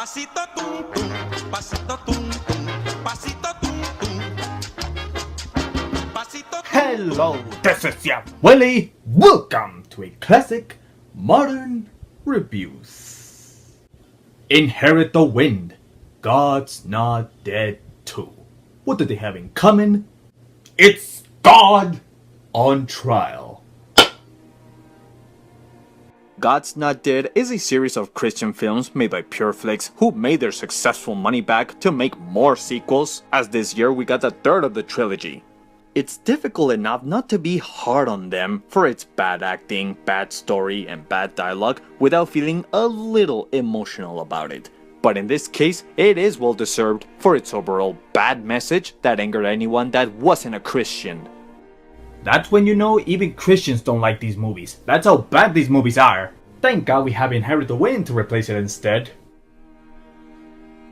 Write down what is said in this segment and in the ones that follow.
Pasito tum tum, pasito tum tum, pasito tum tum, pasito. Hello, this is your Willie. Welcome to a classic modern reviews. Inherit the Wind, God's Not Dead 2. What do they have in common? It's God on trial. God's Not Dead is a series of Christian films made by PureFlix who made their successful money back to make more sequels, as this year we got the third of the trilogy. It's difficult enough not to be hard on them for its bad acting, bad story, and bad dialogue without feeling a little emotional about it. But in this case, it is well deserved for its overall bad message that angered anyone that wasn't a Christian. That's when you know even Christians don't like these movies. That's how bad these movies are. Thank God we have Inherit the Wind to replace it instead.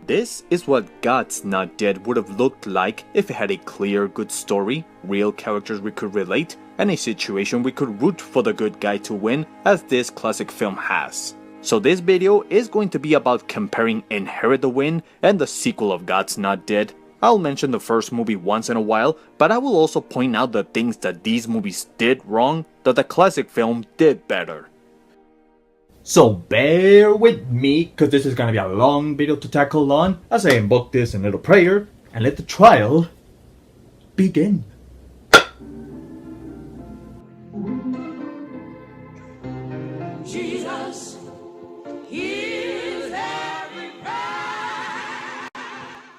This is what God's Not Dead would have looked like if it had a clear, good story, real characters we could relate, and a situation we could root for the good guy to win, as this classic film has. So this video is going to be about comparing Inherit the Wind and the sequel of God's Not Dead. I'll mention the first movie once in a while, but I will also point out the things that these movies did wrong that the classic film did better. So bear with me, cause this is gonna be a long video to tackle on, as I invoke this in little prayer, and let the trial begin. Jesus, hears every prayer.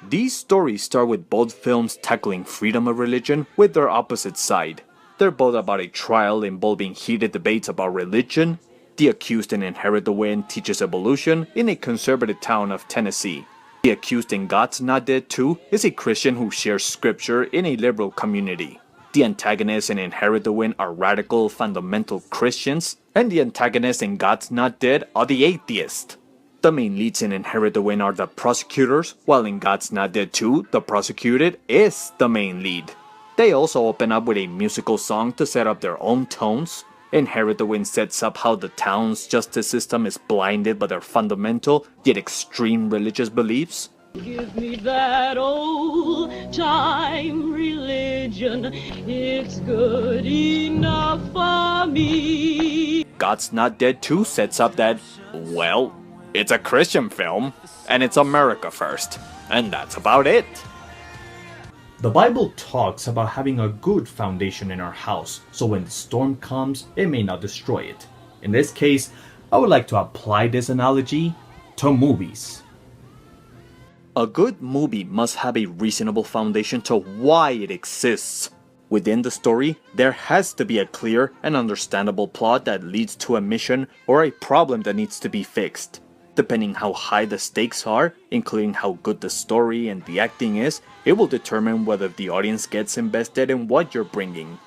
These stories start with both films tackling freedom of religion with their opposite side. They're both about a trial involving heated debates about religion. The accused in Inherit the Wind teaches evolution in a conservative town of Tennessee. The accused in God's Not Dead 2 is a Christian who shares scripture in a liberal community. The antagonists in Inherit the Wind are radical, fundamental Christians, and the antagonists in God's Not Dead are the atheists. The main leads in Inherit the Wind are the prosecutors, while in God's Not Dead 2, the prosecuted is the main lead. They also open up with a musical song to set up their own tones. Inherit the Wind sets up how the town's justice system is blinded by their fundamental yet extreme religious beliefs. Give me that old time religion, it's good enough for me. God's Not Dead 2 sets up that, well, it's a Christian film, and it's America first, and that's about it. The Bible talks about having a good foundation in our house, so when the storm comes, it may not destroy it. In this case, I would like to apply this analogy to movies. A good movie must have a reasonable foundation to why it exists. Within the story, there has to be a clear and understandable plot that leads to a mission or a problem that needs to be fixed. Depending how high the stakes are, including how good the story and the acting is, it will determine whether the audience gets invested in what you're bringing.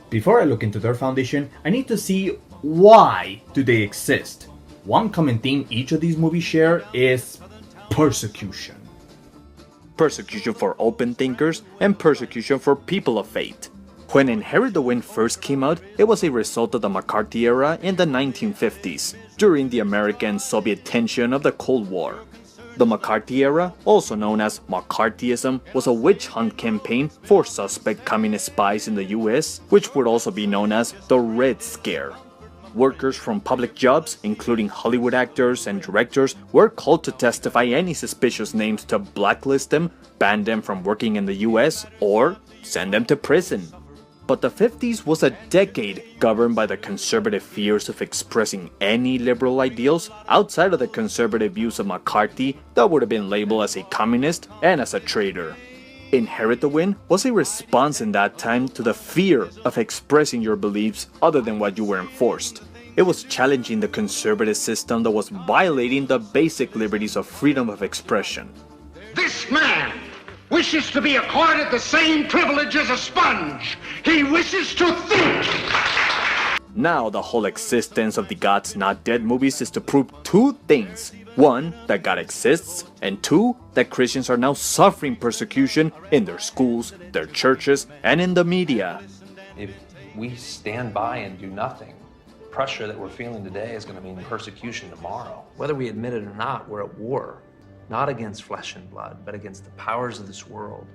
Before I look into their foundation, I need to see why do they exist. One common theme each of these movies share is persecution. Persecution for open thinkers and persecution for people of faith. When Inherit the Wind first came out, it was a result of the McCarthy era in the 1950s, during the American-Soviet tension of the Cold War. The McCarthy era, also known as McCarthyism, was a witch hunt campaign for suspect communist spies in the US, which would also be known as the Red Scare. Workers from public jobs, including Hollywood actors and directors, were called to testify any suspicious names to blacklist them, ban them from working in the US, or send them to prison. But the 50s was a decade governed by the conservative fears of expressing any liberal ideals outside of the conservative views of McCarthy that would have been labeled as a communist and as a traitor. Inherit the Wind was a response in that time to the fear of expressing your beliefs other than what you were enforced. It was challenging the conservative system that was violating the basic liberties of freedom of expression. This man wishes to be accorded the same privilege as a sponge. He wishes to think. Now the whole existence of the God's Not Dead movies is to prove two things. One, that God exists, and two, that Christians are now suffering persecution in their schools, their churches, and in the media. If we stand by and do nothing, pressure that we're feeling today is going to mean persecution tomorrow. Whether we admit it or not, we're at war. not against flesh and blood, but against the powers of this world.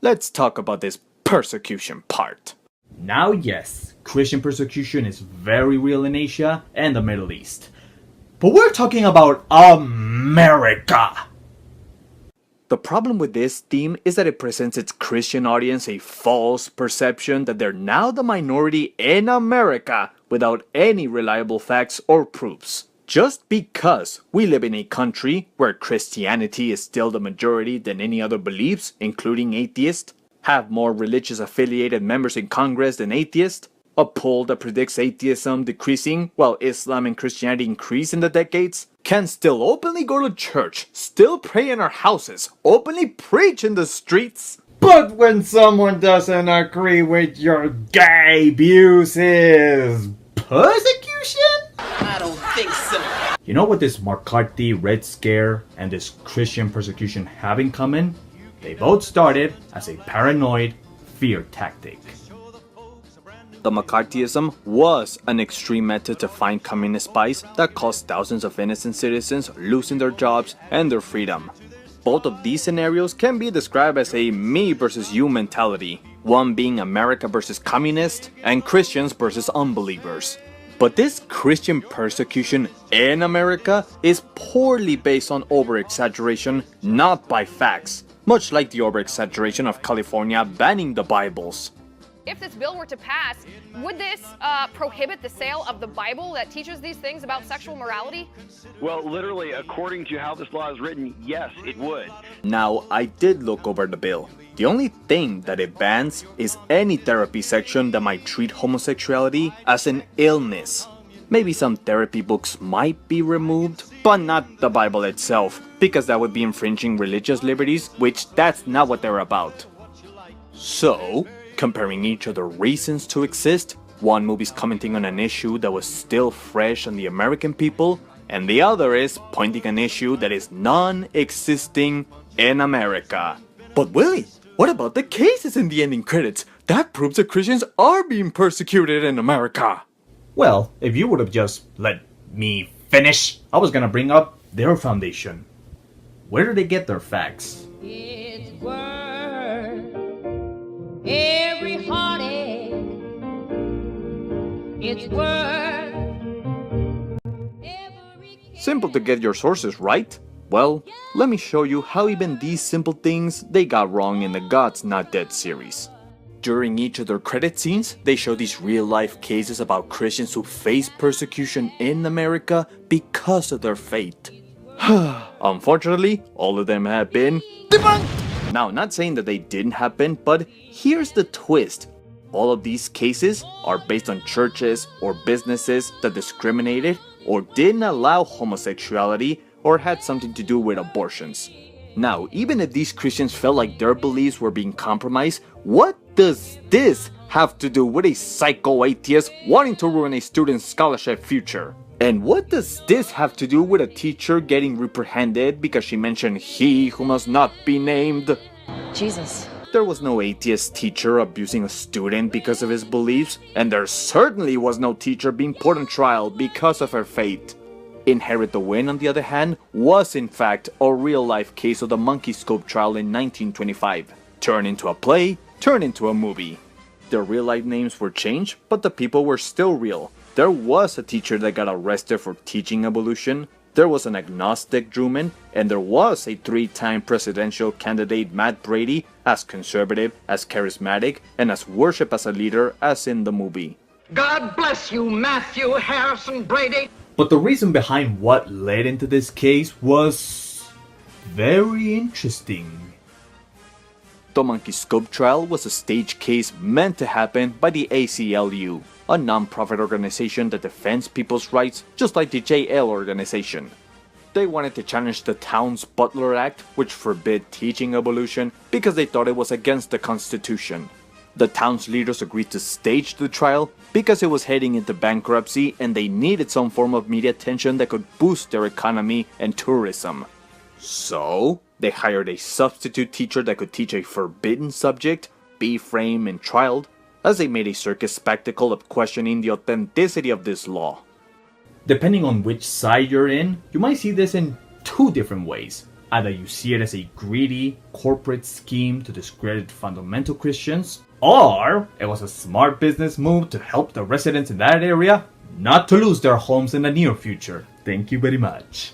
Let's talk about this persecution part. Now, yes, Christian persecution is very real in Asia and the Middle East. But we're talking about America! The problem with this theme is that it presents its Christian audience a false perception that they're now the minority in America without any reliable facts or proofs. Just because we live in a country where Christianity is still the majority than any other beliefs, including atheists, have more religious affiliated members in Congress than atheists, a poll that predicts atheism decreasing while Islam and Christianity increase in the decades, can still openly go to church, still pray in our houses, openly preach in the streets. But when someone doesn't agree with your gay views is persecution? I don't think so. You know what this McCarthy Red Scare and this Christian persecution have in common? They both started as a paranoid fear tactic. The McCarthyism was an extreme method to find communist spies that caused thousands of innocent citizens losing their jobs and their freedom. Both of these scenarios can be described as a me versus you mentality, one being America versus communists and Christians versus unbelievers. But this Christian persecution in America is poorly based on over-exaggeration, not by facts, much like the over-exaggeration of California banning the Bibles. If this bill were to pass, would this prohibit the sale of the Bible that teaches these things about sexual morality? Well, literally, according to how this law is written, yes, it would. Now, I did look over the bill. The only thing that it bans is any therapy section that might treat homosexuality as an illness. Maybe some therapy books might be removed, but not the Bible itself, because that would be infringing religious liberties, which that's not what they're about. So, comparing each of the reasons to exist, one movie's commenting on an issue that was still fresh on the American people, and the other is pointing an issue that is non-existing in America. But Willie, what about the cases in the ending credits? That proves that Christians are being persecuted in America. Well, if you would have just let me finish, I was gonna bring up their foundation. Where do they get their facts? It's worth every heartache. It's worth every... Simple to get your sources right? Well, let me show you how even these simple things they got wrong in the God's Not Dead series. During each of their credit scenes, they show these real-life cases about Christians who face persecution in America because of their faith. Unfortunately, all of them have been debunked! Now, not saying that they didn't happen, but here's the twist. All of these cases are based on churches or businesses that discriminated or didn't allow homosexuality or had something to do with abortions. Now, even if these Christians felt like their beliefs were being compromised, what does this have to do with a psycho-atheist wanting to ruin a student's scholarship future? And what does this have to do with a teacher getting reprehended because she mentioned he who must not be named? Jesus. There was no atheist teacher abusing a student because of his beliefs, and there certainly was no teacher being put on trial because of her faith. Inherit the Wind, on the other hand, was in fact a real-life case of the Monkey Scope trial in 1925. Turned into a play, turned into a movie. Their real-life names were changed, but the people were still real. There was a teacher that got arrested for teaching evolution, there was an agnostic Drewman, and there was a 3-time presidential candidate Matt Brady, as conservative, as charismatic, and as worship as a leader as in the movie. God bless you, Matthew Harrison Brady. But the reason behind what led into this case was very interesting. The Monkey Scope trial was a stage case meant to happen by the ACLU, a non-profit organization that defends people's rights just like the JL organization. They wanted to challenge the town's Butler Act, which forbid teaching evolution because they thought it was against the Constitution. The town's leaders agreed to stage the trial because it was heading into bankruptcy and they needed some form of media attention that could boost their economy and tourism. So, they hired a substitute teacher that could teach a forbidden subject, be framed and trialed, as they made a circus spectacle of questioning the authenticity of this law. Depending on which side you're in, you might see this in two different ways. Either you see it as a greedy, corporate scheme to discredit fundamental Christians, or it was a smart business move to help the residents in that area not to lose their homes in the near future. Thank you very much.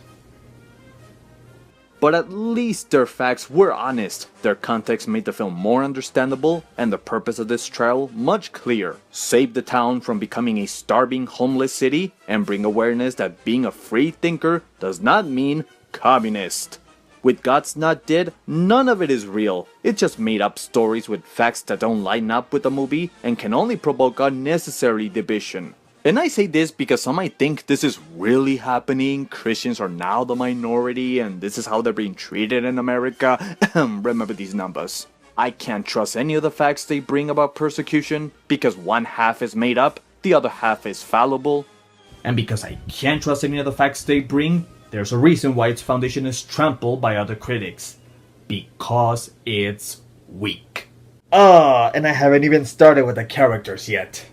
But at least their facts were honest. Their context made the film more understandable, and the purpose of this trial much clearer. Save the town from becoming a starving, homeless city, and bring awareness that being a free thinker does not mean communist. With God's Not Dead, none of it is real. It's just made up stories with facts that don't line up with the movie and can only provoke unnecessary division. And I say this because some might think this is really happening, Christians are now the minority, and this is how they're being treated in America. Remember these numbers. I can't trust any of the facts they bring about persecution, because one half is made up, the other half is fallible. And because I can't trust any of the facts they bring, there's a reason why its foundation is trampled by other critics. Because it's weak. And I haven't even started with the characters yet.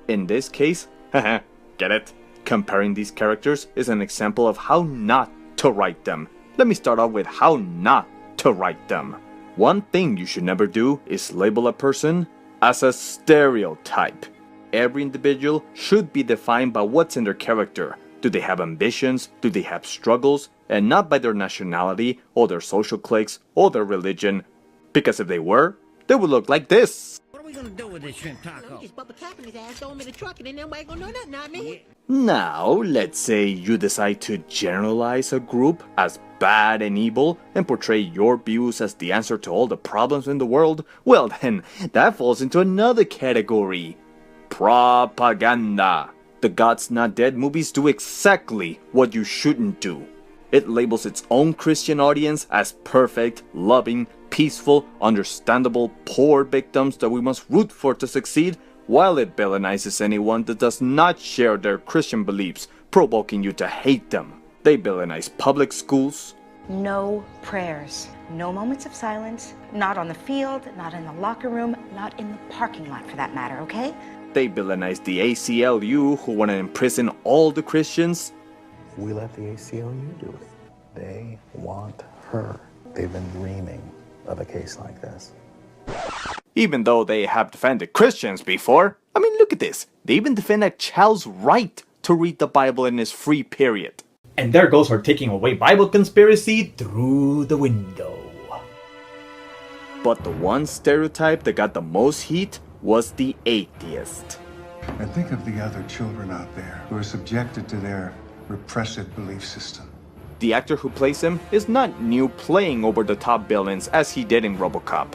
In this case, get it? Comparing these characters is an example of how not to write them. Let me start off with how not to write them. One thing you should never do is label a person as a stereotype. Every individual should be defined by what's in their character. Do they have ambitions? Do they have struggles? And not by their nationality, or their social cliques, or their religion. Because if they were, they would look like this. What are we gonna do with this shrimp taco? Just put the cap in his ass, throw him in the truck, and then nobody gonna know nothing, not me. Now, let's say you decide to generalize a group as bad and evil and portray your views as the answer to all the problems in the world. Well then, that falls into another category. Propaganda. The God's Not Dead movies do exactly what you shouldn't do. It labels its own Christian audience as perfect, loving, peaceful, understandable, poor victims that we must root for to succeed, while it villainizes anyone that does not share their Christian beliefs, provoking you to hate them. They villainize public schools. No prayers, no moments of silence, not on the field, not in the locker room, not in the parking lot for that matter, okay? They villainize the ACLU, who want to imprison all the Christians. We let the ACLU do it. They want her. They've been dreaming of a case like this. Even though they have defended Christians before. I mean, look at this. They even defend a child's right to read the Bible in his free period. And there goes her taking away Bible conspiracy through the window. But the one stereotype that got the most heat was the atheist. And think of the other children out there who are subjected to their repressive belief system. The actor who plays him is not new playing over-the-top villains as he did in RoboCop.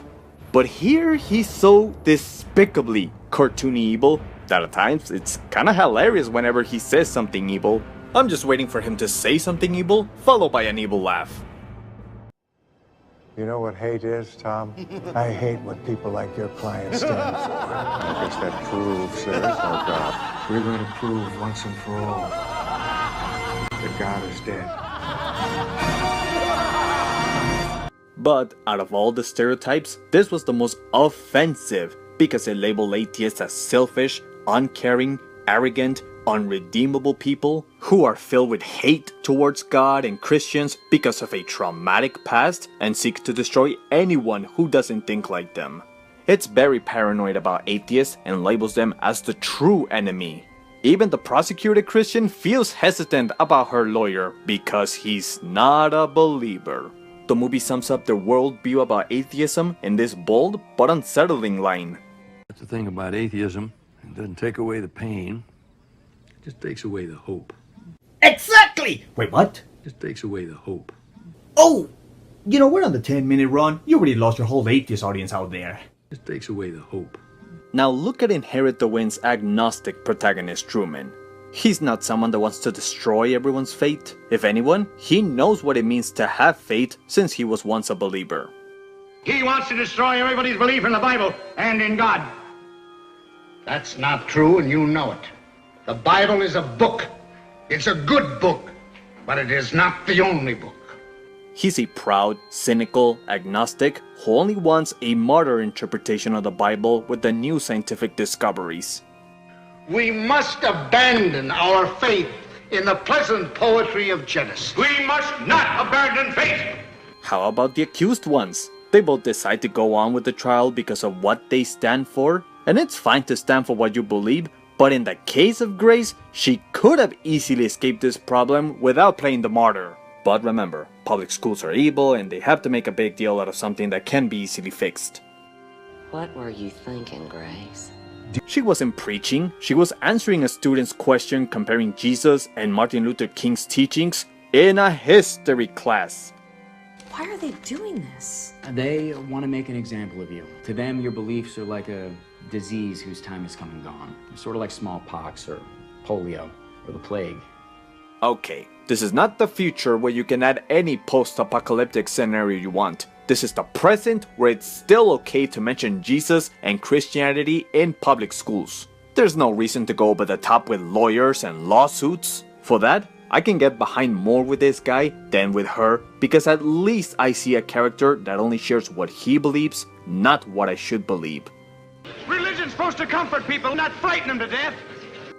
But here he's so despicably cartoony evil that at times it's kinda hilarious whenever he says something evil. I'm just waiting for him to say something evil, followed by an evil laugh. You know what hate is, Tom? I hate what people like your client stand for. I guess that proves there is no God. We're going to prove once and for all that God is dead. But out of all the stereotypes, this was the most offensive because it labeled atheists as selfish, uncaring, arrogant, unredeemable people who are filled with hate towards God and Christians because of a traumatic past and seek to destroy anyone who doesn't think like them. It's very paranoid about atheists and labels them as the true enemy. Even the prosecuted Christian feels hesitant about her lawyer because he's not a believer. The movie sums up their worldview about atheism in this bold but unsettling line. That's the thing about atheism. It doesn't take away the pain. It just takes away the hope. Exactly! Wait, what? It just takes away the hope. Oh! You know, we're on the 10-minute run. You already lost your whole atheist audience out there. It just takes away the hope. Now look at Inherit the Wind's agnostic protagonist, Truman. He's not someone that wants to destroy everyone's faith. If anyone, he knows what it means to have faith since he was once a believer. He wants to destroy everybody's belief in the Bible and in God. That's not true, and you know it. The Bible is a book. It's a good book, but it is not the only book. He's a proud, cynical agnostic who only wants a modern interpretation of the Bible with the new scientific discoveries. We must abandon our faith in the pleasant poetry of Genesis. We must not abandon faith. How about the accused ones? They both decide to go on with the trial because of what they stand for, and it's fine to stand for what you believe, but in the case of Grace, she could have easily escaped this problem without playing the martyr. But remember, public schools are evil and they have to make a big deal out of something that can be easily fixed. What were you thinking, Grace? She wasn't preaching, she was answering a student's question comparing Jesus and Martin Luther King's teachings in a history class. Why are they doing this? They want to make an example of you. To them, your beliefs are like a disease whose time has come and gone. Sort of like smallpox or polio or the plague. Okay, this is not the future where you can add any post-apocalyptic scenario you want. This is the present where it's still okay to mention Jesus and Christianity in public schools. There's no reason to go over the top with lawyers and lawsuits. For that, I can get behind more with this guy than with her, because at least I see a character that only shares what he believes, not what I should believe. Religion's supposed to comfort people, not frighten them to death.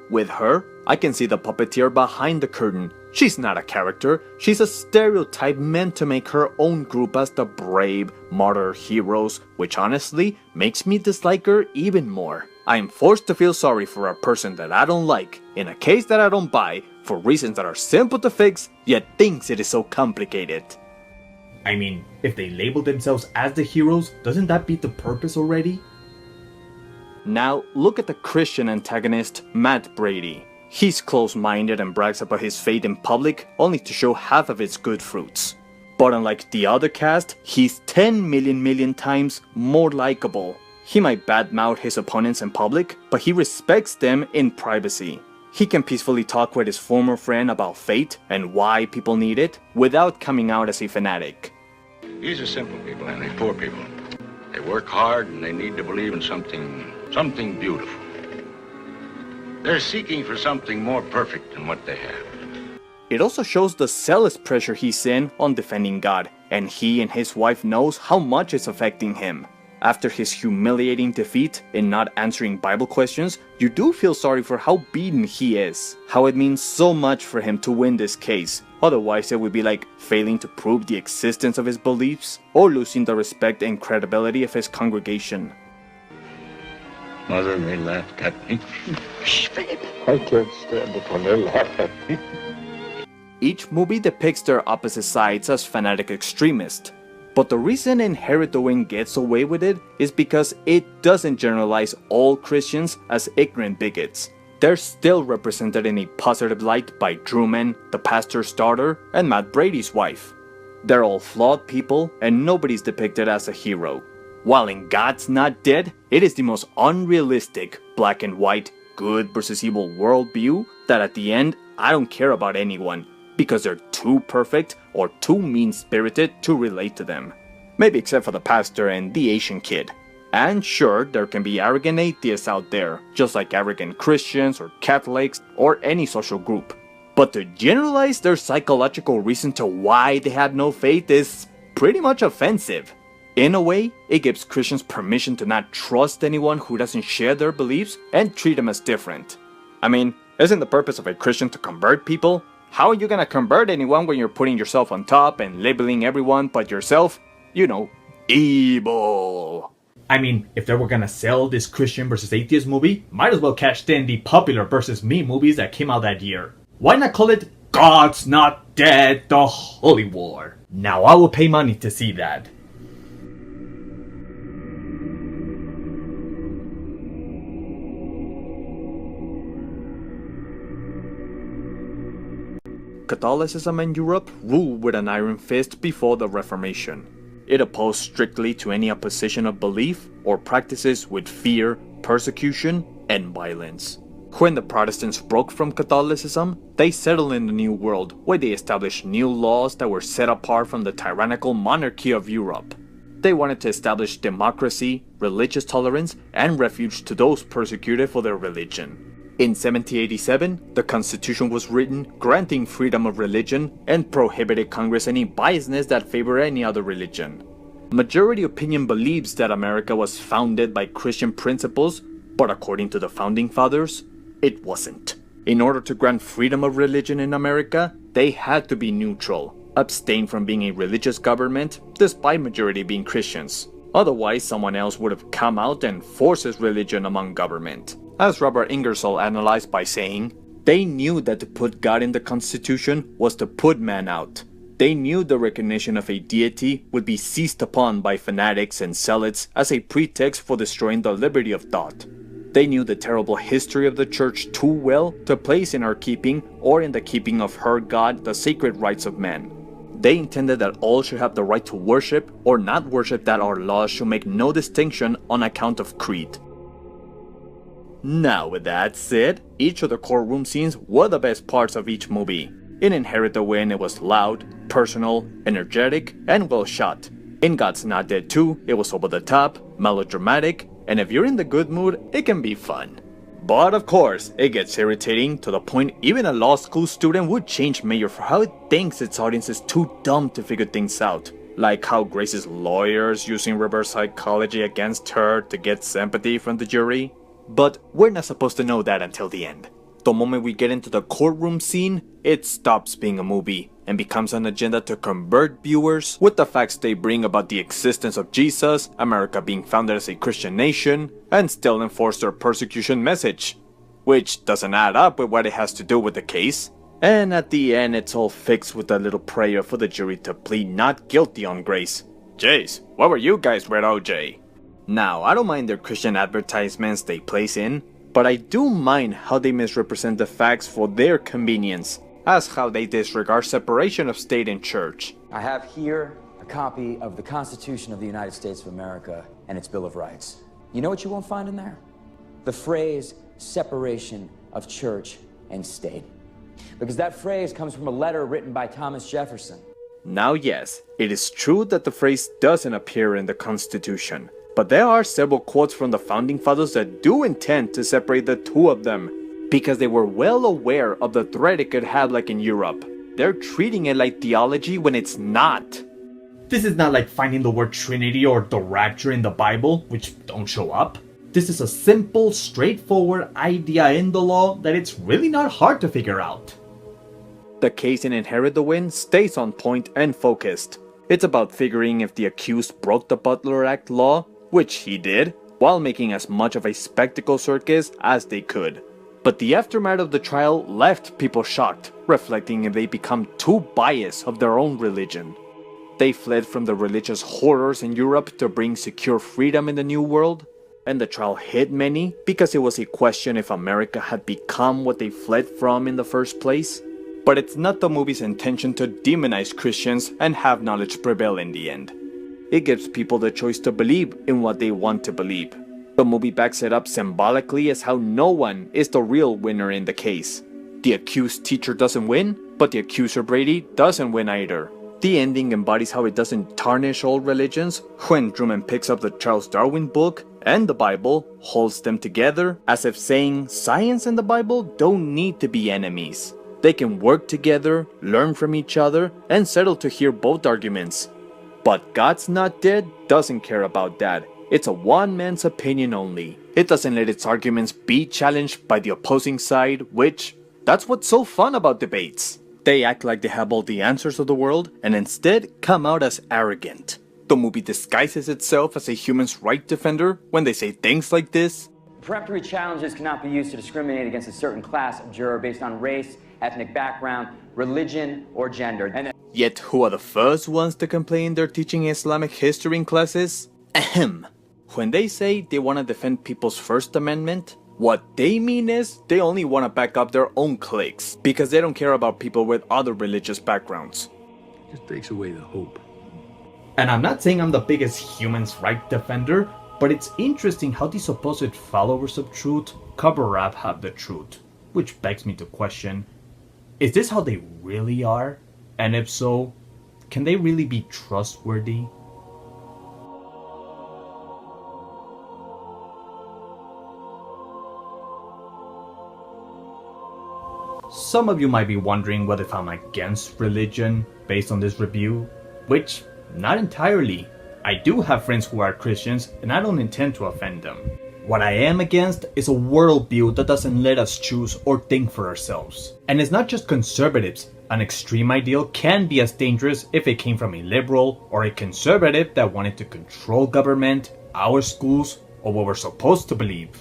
With her, I can see the puppeteer behind the curtain. She's not a character, she's a stereotype meant to make her own group as the brave, martyr heroes, which honestly makes me dislike her even more. I am forced to feel sorry for a person that I don't like, in a case that I don't buy, for reasons that are simple to fix, yet thinks it is so complicated. I mean, if they label themselves as the heroes, doesn't that beat the purpose already? Now, look at the Christian antagonist, Matt Brady. He's close-minded and brags about his faith in public, only to show half of its good fruits. But unlike the other cast, he's 10 million times more likable. He might badmouth his opponents in public, but he respects them in privacy. He can peacefully talk with his former friend about faith and why people need it, without coming out as a fanatic. These are simple people, and they're poor people. They work hard and they need to believe in something beautiful. They're seeking for something more perfect than what they have. It also shows the zealous pressure he's in on defending God, and he and his wife knows how much it's affecting him. After his humiliating defeat in not answering Bible questions, you do feel sorry for how beaten he is, how it means so much for him to win this case. Otherwise it would be like failing to prove the existence of his beliefs, or losing the respect and credibility of his congregation. Mother, they laughed at me. Shh, baby. I can't stand it when they laugh at me. Each movie depicts their opposite sides as fanatic extremists. But the reason Inherit the Wind gets away with it is because it doesn't generalize all Christians as ignorant bigots. They're still represented in a positive light by Truman, the pastor's daughter, and Matt Brady's wife. They're all flawed people, and nobody's depicted as a hero. While in God's Not Dead, it is the most unrealistic, black and white, good versus evil worldview that at the end, I don't care about anyone, because they're too perfect or too mean-spirited to relate to them. Maybe except for the pastor and the Asian kid. And sure, there can be arrogant atheists out there, just like arrogant Christians or Catholics or any social group. But to generalize their psychological reason to why they have no faith is pretty much offensive. In a way, it gives Christians permission to not trust anyone who doesn't share their beliefs and treat them as different. I mean, isn't the purpose of a Christian to convert people? How are you gonna convert anyone when you're putting yourself on top and labeling everyone but yourself, evil? I mean, if they were gonna sell this Christian versus atheist movie, might as well cash in the popular versus me movies that came out that year. Why not call it God's Not Dead, the Holy War? Now I will pay money to see that. Catholicism in Europe ruled with an iron fist before the Reformation. It opposed strictly to any opposition of belief or practices with fear, persecution, and violence. When the Protestants broke from Catholicism, they settled in the New World, where they established new laws that were set apart from the tyrannical monarchy of Europe. They wanted to establish democracy, religious tolerance, and refuge to those persecuted for their religion. In 1787, the Constitution was written granting freedom of religion and prohibited Congress any biasness that favored any other religion. Majority opinion believes that America was founded by Christian principles, but according to the Founding Fathers, it wasn't. In order to grant freedom of religion in America, they had to be neutral, abstain from being a religious government, despite majority being Christians. Otherwise, someone else would have come out and forced his religion among government. As Robert Ingersoll analyzed by saying, they knew that to put God in the Constitution was to put man out. They knew the recognition of a deity would be seized upon by fanatics and zealots as a pretext for destroying the liberty of thought. They knew the terrible history of the church too well to place in our keeping or in the keeping of her God the sacred rights of man. They intended that all should have the right to worship or not worship, that our laws should make no distinction on account of creed. Now with that said, each of the courtroom scenes were the best parts of each movie. In Inherit the Wind it was loud, personal, energetic, and well shot. In God's Not Dead 2 it was over the top, melodramatic, and if you're in the good mood, it can be fun. But of course, it gets irritating to the point even a law school student would change major for how it thinks its audience is too dumb to figure things out. Like how Grace's lawyers using reverse psychology against her to get sympathy from the jury. But we're not supposed to know that until the end. The moment we get into the courtroom scene, it stops being a movie and becomes an agenda to convert viewers with the facts they bring about the existence of Jesus, America being founded as a Christian nation, and still enforce their persecution message, which doesn't add up with what it has to do with the case. And at the end, it's all fixed with a little prayer for the jury to plead not guilty on Grace. Jace, what were you guys with OJ? Now, I don't mind their Christian advertisements they place in, but I do mind how they misrepresent the facts for their convenience, as how they disregard separation of state and church. I have here a copy of the Constitution of the United States of America and its Bill of Rights. You know what you won't find in there? The phrase separation of church and state. Because that phrase comes from a letter written by Thomas Jefferson. Now yes, it is true that the phrase doesn't appear in the Constitution, but there are several quotes from the Founding Fathers that do intend to separate the two of them, because they were well aware of the threat it could have, like in Europe. They're treating it like theology when it's not. This is not like finding the word Trinity or the Rapture in the Bible, which don't show up. This is a simple, straightforward idea in the law that it's really not hard to figure out. The case in Inherit the Wind stays on point and focused. It's about figuring if the accused broke the Butler Act law, which he did, while making as much of a spectacle circus as they could. But the aftermath of the trial left people shocked, reflecting if they become too biased of their own religion. They fled from the religious horrors in Europe to bring secure freedom in the New World, and the trial hit many because it was a question if America had become what they fled from in the first place. But it's not the movie's intention to demonize Christians and have knowledge prevail in the end. It gives people the choice to believe in what they want to believe. The movie backs it up symbolically as how no one is the real winner in the case. The accused teacher doesn't win, but the accuser Brady doesn't win either. The ending embodies how it doesn't tarnish all religions when Truman picks up the Charles Darwin book and the Bible, holds them together, as if saying science and the Bible don't need to be enemies. They can work together, learn from each other, and settle to hear both arguments. But God's Not Dead doesn't care about that. It's a one man's opinion only. It doesn't let its arguments be challenged by the opposing side, which, that's what's so fun about debates. They act like they have all the answers of the world and instead come out as arrogant. The movie disguises itself as a human's right defender when they say things like this. Peremptory challenges cannot be used to discriminate against a certain class of juror based on race, ethnic background, religion, or gender. Yet who are the first ones to complain they're teaching Islamic history in classes? Ahem. When they say they want to defend people's First Amendment, what they mean is they only want to back up their own cliques because they don't care about people with other religious backgrounds. It just takes away the hope. And I'm not saying I'm the biggest human's right defender, but it's interesting how the supposed followers of truth cover up have the truth. Which begs me to question, is this how they really are? And if so, can they really be trustworthy? some of you might be wondering whether if I'm against religion based on this review, which, not entirely. I do have friends who are Christians and I don't intend to offend them. What I am against is a worldview that doesn't let us choose or think for ourselves. And it's not just conservatives. An extreme ideal can be as dangerous if it came from a liberal or a conservative that wanted to control government, our schools, or what we're supposed to believe.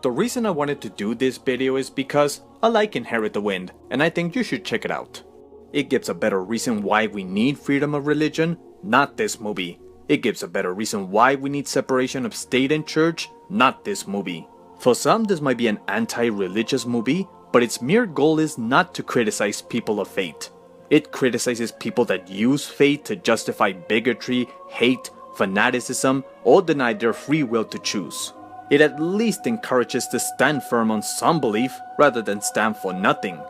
The reason I wanted to do this video is because I like Inherit the Wind, and I think you should check it out. It gives a better reason why we need freedom of religion, not this movie. It gives a better reason why we need separation of state and church, not this movie. For some, this might be an anti-religious movie, but its mere goal is not to criticize people of faith. It criticizes people that use faith to justify bigotry, hate, fanaticism, or deny their free will to choose. It at least encourages to stand firm on some belief rather than stand for nothing,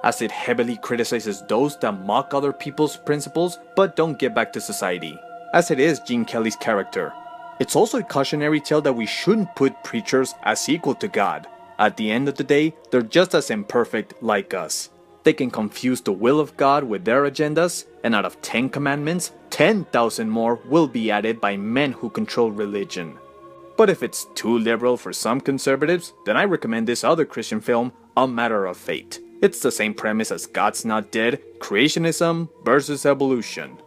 as it heavily criticizes those that mock other people's principles but don't give back to society, as it is Gene Kelly's character. It's also a cautionary tale that we shouldn't put preachers as equal to God. At the end of the day, they're just as imperfect like us. They can confuse the will of God with their agendas, and out of 10 commandments, 10,000 more will be added by men who control religion. But if it's too liberal for some conservatives, then I recommend this other Christian film, A Matter of Fate. It's the same premise as God's Not Dead, creationism versus evolution.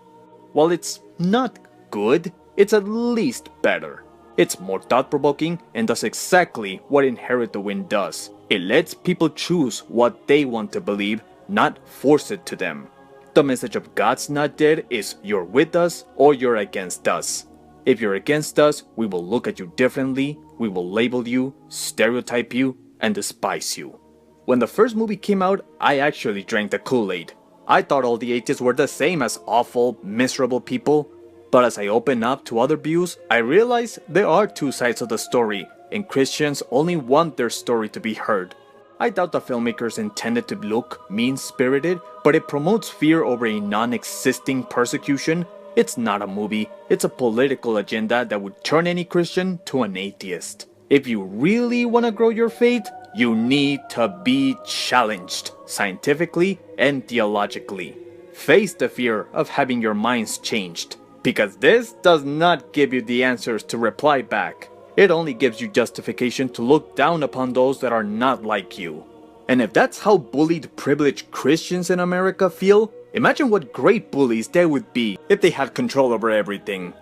While it's not good, it's at least better. It's more thought-provoking and does exactly what Inherit the Wind does. It lets people choose what they want to believe, not force it to them. The message of God's Not Dead is you're with us or you're against us. If you're against us, we will look at you differently, we will label you, stereotype you, and despise you. When the first movie came out, I actually drank the Kool-Aid. I thought all the atheists were the same as awful, miserable people. But as I open up to other views, I realize there are two sides of the story, and Christians only want their story to be heard. I doubt the filmmakers intended to look mean-spirited, but it promotes fear over a non-existing persecution. It's not a movie, it's a political agenda that would turn any Christian to an atheist. If you really want to grow your faith, you need to be challenged, scientifically and theologically. Face the fear of having your minds changed, because this does not give you the answers to reply back. It only gives you justification to look down upon those that are not like you. And if that's how bullied, privileged Christians in America feel, imagine what great bullies they would be if they had control over everything.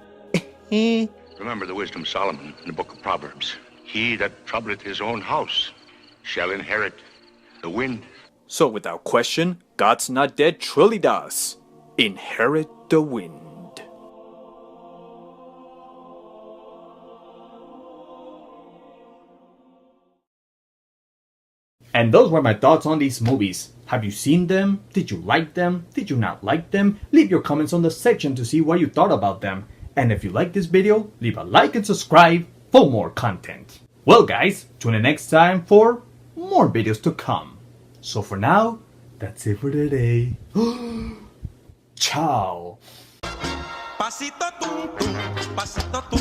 Remember the wisdom of Solomon in the book of Proverbs. He that troubleth his own house shall inherit the wind. So without question, God's Not Dead truly does inherit the wind. And those were my thoughts on these movies. Have you seen them? Did you like them? Did you not like them? Leave your comments on the section to see what you thought about them. And if you like this video, leave a like and subscribe for more content. Well guys, tune in next time for more videos to come. So for now, that's it for today. Ciao. Pasito tum tum, pasito tum.